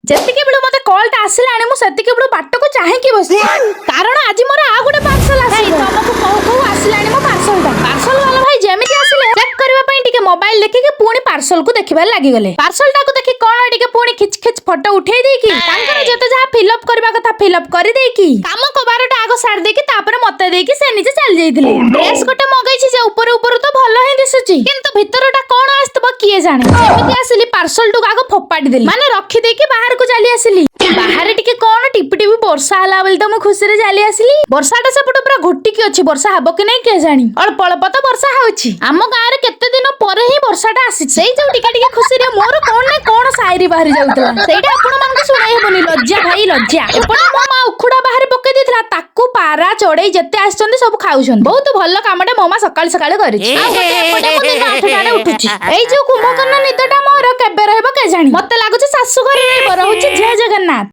ଯେତିକି ବେଳୁ ମତେ କଲଟା ଆସିଲାଣି ମୁଁ ସେତିକି ବେଳୁ ବାଟକୁ ଚାହିଁକି ବସିଛି କାରଣ ଆଜି ମୋର ଆଉ ଗୋଟେ ପାର୍ସଲ ଆସିବ। ତମକୁ କହୁ କହୁ ଆସିଲାଣି ମୋ ପାର୍ସଲଟା। ପାର୍ସଲ ବାଲା ଭାଇ ଯେମିତି ଆସିଲେ ଚେକ୍ କରିବା ପାଇଁ ଟିକେ ମୋବାଇଲ ଦେଖିକି ପୁଣି ପାର୍ସଲକୁ ଦେଖିବାରେ ଲାଗିଗଲେ। ପାର୍ସଲଟାକୁ ଦେଖି କଣ ଟିକେ ପୁଣି ଖିଚ ଖିଚ ଫଟୋ ଉଠେଇ ଦେଇକି ତାଙ୍କର ଯେତେ ଯାହା ଫିଲ୍ଅପ୍ କରିବା କଥା ଫିଲ୍ଅପ୍ କରିଦେଇକି କାମ କବାରଟା ଆଗ ସାରି ଦେଇକି ତାପରେ ମତେ ଦେଇକି ସେ ନିଜେ ଚାଲି ଯାଇଥିଲେ। ଡ୍ରେସ୍ ଗୋଟେ ମଗେଇଛି ଯେ ଉପରୁ ତ ଭଲ ହିଁ ଦିଶୁଛି କିନ୍ତୁ ଭିତରଟା କଣ ଆସିଥିବ କିଏ ଜାଣେ। ଯେମିତି ଆସିଲି ପାର୍ସଲଟାକୁ ଆଗ ଫୋପାଡ଼ି ଦେଲି ମାନେ ରଖିଦେଇକି ବାହାରକୁ ଚାଲି ଆସିଲି। ବାହାରେ ଟିକେ କଣ ଟିପି ଟିପି ବର୍ଷା ହେଲା ବୋଲି ତ ମୁଁ ଖୁସିରେ ଚାଲି ଆସିଲି। ବର୍ଷାଟା ସେପଟେ ପୁରା ଘୋଟିକି ଅଛି, ବର୍ଷା ହବ କି ନାଇଁ କେଜାଣି। ଅଳ୍ପ ଅଳ୍ପ ତ ବର୍ଷା ହଉଛି। ଆମ ଗାଁରେ କେତେ ଦିନ ପରେ ହିଁ ବର୍ଷାଟା ଆସିଛି। ସେଇ ଯୋଉ ଟିକେ ଟିକେ ଖୁସିରେ ମୋର କଣ ନା କଣ ସାଇରି ବାହାରି ଯାଉଥିଲା। ସେଇଟା ଆପଣମାନଙ୍କୁ ଶୁଣେଇ ହେବନି, ଲଜ୍ଜା ଭାଇ ଲଜ୍ଜା। ଏପଟେ ମୋ ମା ଉଖୁଡା ବାହାରେ ପକେଇ ଦେଇଥିଲା, ତାକୁ ପାରା ଚଢେଇ ଯେତେ ଆସିଛନ୍ତି ସବୁ ଖାଉଛନ୍ତି। ବହୁତ ଭଲ କାମଟା ମୋ ମା ସକାଳୁ ସକାଳୁ କରିଛି। ଆଉ ଗୋଟେ ଏପଟେ ମୁଁ ଦିନ 8ଟାରେ ଉଠୁଛି। ଏଇ ଯୋଉ କୁମ୍ଭକର୍ଣ୍ଣ ନିଦଟା ମୋର କେବେ ରହିବ କେଜାଣି। ମତେ ଲାଗୁଛି ଶାଶୁ ଘରେ ରହିବ। ରହୁଛି ଜୟ ଜଗନ୍ନାଥ।